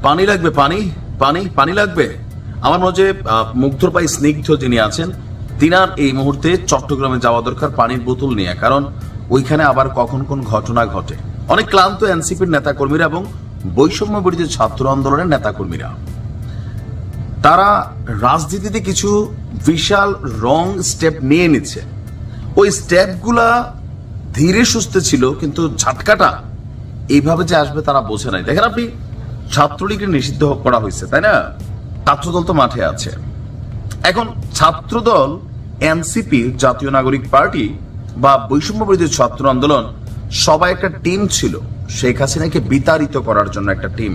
পানি লাগবে, পানি পানি পানি লাগবে। আমার মনে হচ্ছে মুগ্ধর ভাই স্নিগ্ধ যিনি আছেন, তিনার এই মুহূর্তে চট্টগ্রামে যাওয়া দরকার পানির বোতল নিয়ে, কারণ ওইখানে আবার কখন কোন ঘটনা ঘটে। অনেক ক্লান্ত এনসিপির নেতাকর্মীরা এবং বৈষম্য বিরোধী ছাত্র আন্দোলনের নেতাকর্মীরা, তারা রাজনীতিতে কিছু বিশাল রং স্টেপ নিয়ে নিচ্ছে। ওই স্টেপগুলা ধীরে সুস্থে ছিল, কিন্তু ঝাটকাটা এইভাবে যে আসবে তারা বোঝে নাই। দেখেন আপনি, ছাত্রলীগকে নিষিদ্ধ করা হয়েছে, তাই না? ছাত্রদল তো মাঠে আছে। এখন ছাত্রদল, এনসিপি, জাতীয় নাগরিক পার্টি বা বৈষম্য বিরোধী ছাত্র আন্দোলন সবাই একটা টিম ছিল শেখ হাসিনাকে বিতাড়িত করার জন্য, একটা টিম।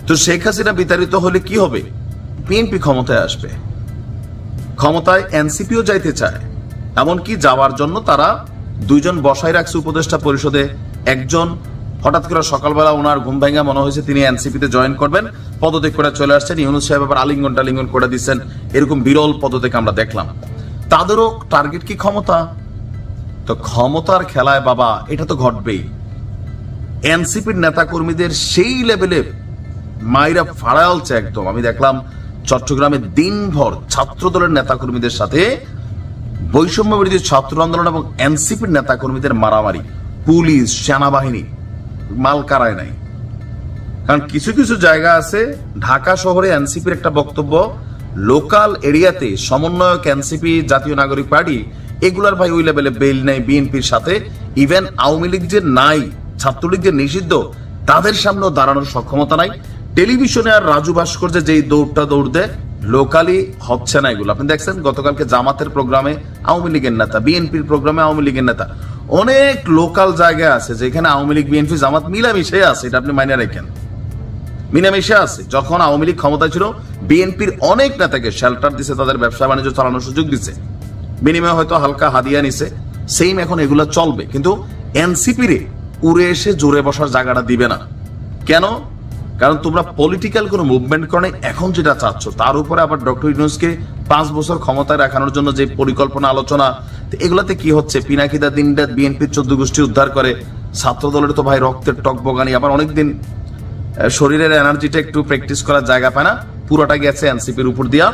তো শেখ হাসিনা বিতাড়িত হলে কি হবে? বিএনপি ক্ষমতায় আসবে, ক্ষমতায় এনসিপিও যাইতে চায়। এমনকি যাওয়ার জন্য তারা দুইজন বসাই রাখছে উপদেষ্টা পরিষদে। একজন হঠাৎ করে সকালবেলা ওনার ঘুম ভাঙা মনে হয়েছে তিনি এনসিপিতে জয়েন করবেন, পদত্যাগ করে চলে আসছেন। ইউনূস সাহেব আবার আলিঙ্গন টালিঙ্গন করে দিচ্ছেন। এরকম বিরল পদত্যাগ আমরা দেখলাম। তাদেরও টার্গেট কি ক্ষমতা? তো ক্ষমতার খেলায় বাবা এটা তো ঘটবেই। এনসিপির নেতা কর্মীদের সেই লেভেলে মাইরা ফাড়ালছে একদম। আমি দেখলাম চট্টগ্রামে দিনভর ছাত্র দলের নেতা কর্মীদের সাথে বৈষম্য বিরোধী ছাত্র আন্দোলন এবং এনসিপির নেতা কর্মীদের মারামারি, পুলিশ সেনাবাহিনী মাল কারায় নাই। কারণ কিছু কিছু জায়গা আছে, ঢাকা শহরে এনসিপির একটা বক্তব্য, লোকাল এরিয়াতে সমন্বয়ক এনসিপি, জাতীয় নাগরিক পার্টি, এগুলার ভাই ওই লেভেলে বেল নাই বিএনপির সাথে। ইভেন আওয়ামী লীগ যে নাই, ছাত্রলীগ যে নিষিদ্ধ, তাদের সামনেও দাঁড়ানোর সক্ষমতা নাই। টেলিভিশনে আর রাজু ভাস্কর্যে যেই দৌড়টা দৌড় দেয়, লোকালি হচ্ছে না এগুলো। আপনি দেখছেন গতকালকে জামাতের প্রোগ্রামে আওয়ামী লীগের নেতা, বিএনপির প্রোগ্রামে আওয়ামী লীগের নেতা। অনেক লোকাল জায়গা আছে যেখানে আওয়ামী লীগ, বিএনপি, জামাত মিলামিশে আছে। এটা আপনি মাইনে রাখেন, মিলামিশে আছে। যখন আওয়ামী লীগ ক্ষমতা ছিল, বিএনপির অনেক নেতাকে শেল্টার দিছে, তাদের ব্যবসা বাণিজ্য চালানোর সুযোগ দিছে, বিনিময়ে হয়তো হালকা হাদিয়া নিছে। সেম এখন এগুলো চলবে, কিন্তু এনসিপি রে উড়ে এসে জোরে বসার জায়গাটা দিবে না। কেন? কারণ তোমরা পলিটিক্যাল কোনো মুভমেন্ট করে এখন যেটা চাচ্ছ, তার উপরে আবার ডক্টর ইউনূসকে 5 বছর ক্ষমতায় রাখানোর জন্য যে পরিকল্পনা আলোচনা, এগুলাতে কি হচ্ছে? পিনাকিদা দিনরাত বিএনপির 14 গোষ্ঠী উদ্ধার করে, ছাত্র দলের তো ভাই রক্তের টকবগানি। আবার অনেকদিন শরীরের এনার্জিটা একটু প্র্যাকটিস করার জায়গা পায় না, পুরোটা গেছে এনসিপির উপর দিয়া।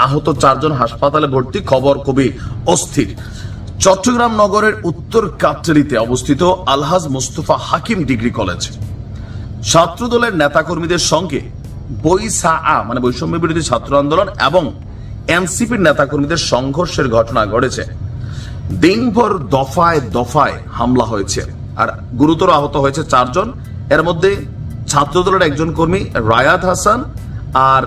আহত 4 জন হাসপাতালে ভর্তি, খবর খুবই অস্থির। চট্টগ্রাম নগরের উত্তর কাটরাইতে অবস্থিত আলহাজ মোস্তফা হাকিম ডিগ্রি কলেজ, ছাত্র দলের নেতাকর্মীদের সঙ্গে মানে বৈষম্য বিরোধী ছাত্র আন্দোলন এবং এনসিপির নেতাকর্মীদের সংঘর্ষের ঘটনা ঘটেছে। দিনভর দফায় দফায় হামলা হয়েছে, আর গুরুতর আহত হয়েছে 4 জন। এর মধ্যে ছাত্র দলের একজন কর্মী রায়াত হাসান, আর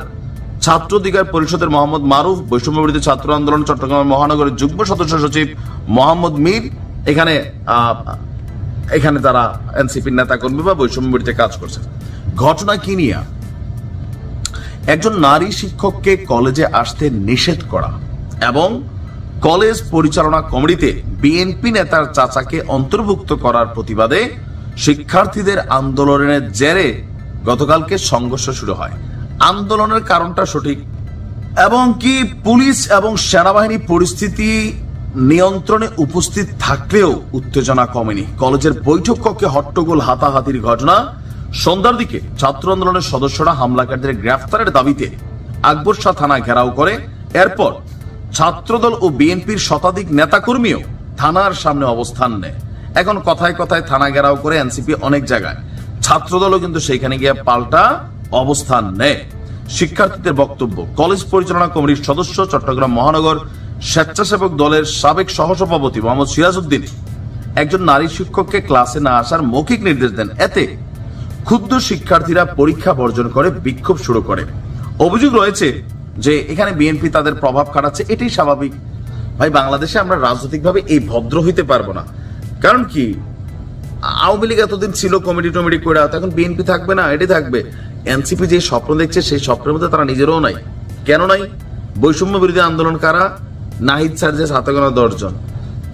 ছাত্র অধিকার পরিষদের মোহাম্মদ মারুফ, বৈষম্য বিরোধী ছাত্র আন্দোলন চট্টগ্রাম মহানগরের যুগ্ম সদস্য সচিব মোহাম্মদ মীর, এখানে তারা এনসিপির নেতা কর্মী বা বৈষম্য বিরোধী কাজ করছে। ঘটনা কি নিয়ে? একজন নারী শিক্ষককে কলেজে আসতে নিষেধ করা এবং কলেজ পরিচালনা কমিটিতে বিএনপি নেতার চাচাকে অন্তর্ভুক্ত করার প্রতিবাদে শিক্ষার্থীদের আন্দোলনের জেরে গতকালকে সংঘর্ষ শুরু হয়। আন্দোলনের কারণটা সঠিক, এবং কি পুলিশ এবং সেনাবাহিনী পরিস্থিতি নিয়ন্ত্রণে উপস্থিত থাকলেও উত্তেজনা কমেনি। কলেজের বৈঠক কক্ষে হট্টগোল, হাতাহাতির ঘটনা। সন্ধ্যার দিকে ছাত্র আন্দোলনের সদস্যরা হামলাকারীদের গ্রেফতারের দাবিতে আকবর শাহ থানা ঘেরাও করে। এরপর ছাত্রদল ও বিএনপির শতাধিক নেতাকর্মীও থানার সামনে অবস্থান নেয়। এখন কথায় কথায় থানা ঘেরাও করে এনসিপি অনেক জায়গায়, ছাত্রদলও কিন্তু সেখানে গিয়ে পাল্টা অবস্থান নেয়। শিক্ষার্থীদের বক্তব্য, কলেজ পরিচালনা কমিটির সদস্য চট্টগ্রাম মহানগর স্বেচ্ছাসেবক দলের সাবেক সহসভাপতি মোহাম্মদ সিরাজউদ্দিন একজন নারী শিক্ষককে ক্লাসে না আসার মৌখিক নির্দেশ দেন। এতে ক্ষুব্ধ শিক্ষার্থীরা পরীক্ষা বর্জন করে বিক্ষোভ শুরু করে। অভিযোগ রয়েছে যে এখানে বিএনপি তাদের প্রভাব খাটাচ্ছে। এটাই স্বাভাবিক ভাই, বাংলাদেশে আমরা রাজনৈতিকভাবে এই ভদ্র হইতে পারবো না। কারণ কি, আওয়ামী লীগ এতদিন ছিল কমিটি টমিটি করে, এখন বিএনপি থাকবে না, এটি থাকবে। এনসিপি যে স্বপ্ন দেখছে সেই স্বপ্নের মধ্যে তারা নিজেরাও নাই। কেন নাই? বৈষম্য বিরোধী আন্দোলন কারা? নাহিদ স্যার যে 7 গোনা 10 জন।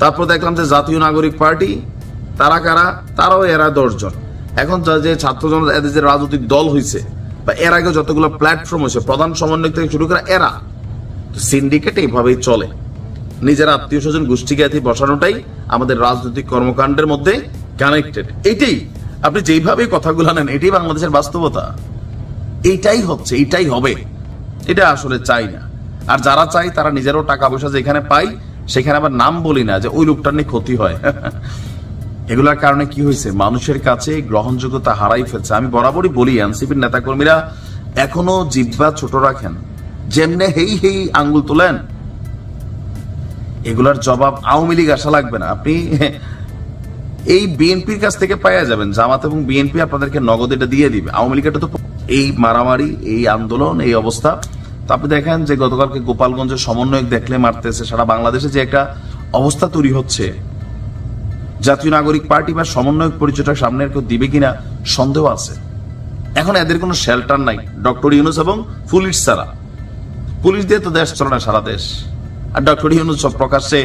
তারপর দেখলাম যে জাতীয় নাগরিক পার্টি, তারা কারা? তারাও এরা 10 জন। এখন যে ছাত্র জনতা, এদের যে রাজনৈতিক দল হয়েছে বা এর আগে যতগুলো প্ল্যাটফর্ম হয়েছে, প্রধান সমন্বয় থেকে শুরু করে এরা, সিন্ডিকেট এইভাবেই চলে। নিজের আত্মীয় স্বজন গোষ্ঠী জ্ঞাতি বসানোটাই আমাদের রাজনৈতিক কর্মকাণ্ডের মধ্যে কানেক্টেড। এটাই আপনি যেইভাবে কথাগুলো নেন, এটাই বাংলাদেশের বাস্তবতা। এইটাই হচ্ছে, এইটাই হবে, এটা আসলে চাই না। আর যারা চাই তারা নিজেরও টাকা পয়সা যেখানে পাই সেখানে আবার নাম বলি না যে ওই লোকটার নিয়ে ক্ষতি হয়। এগুলোর কারণে কি হয়েছে, মানুষের কাছে গ্রহণযোগ্যতা হারাই ফেলছে। আমি বরাবরই বলি এনসিপির নেতাকর্মীরা এখনো জিহ্বা ছোট রাখেন, যেমনে হেই হেই আঙ্গুল তোলেন, এগুলার জবাব আওয়ামী লীগ আসা লাগবে না। আপনি এই বিএনপির কাছ থেকে পাইয়া যাবেন, জামাত এবং বিএনপি আপনাদেরকে নগদ এটা দিয়ে দিবে। আওয়ামী লীগ এটা তো এই মারামারি, এই আন্দোলন, এই অবস্থা। তো আপনি দেখেন যে গতকালকে গোপালগঞ্জের সমন্বয়ক দেখলে মারতেছে, সারা বাংলাদেশে যে একটা অবস্থা তৈরি হচ্ছে, জাতীয় নাগরিক পার্টি বা সমন্বয়ক পরিচয়টা সামনে কেউ দিবে কিনা সন্দেহ আছে। এখন এদের কোনো শেল্টার নাই ডক্টর ইউনূস এবং পুলিশ ছাড়া। পুলিশ দিয়ে তো দেশ চলে না সারা দেশ। আর ডক্টর ইউনূস সব প্রকাশ্যে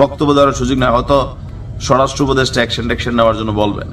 বক্তব্য দেওয়ার সুযোগ না, হয়তো স্বরাষ্ট্র উপদেষ্টা অ্যাকশন নেওয়ার জন্য বলবেন।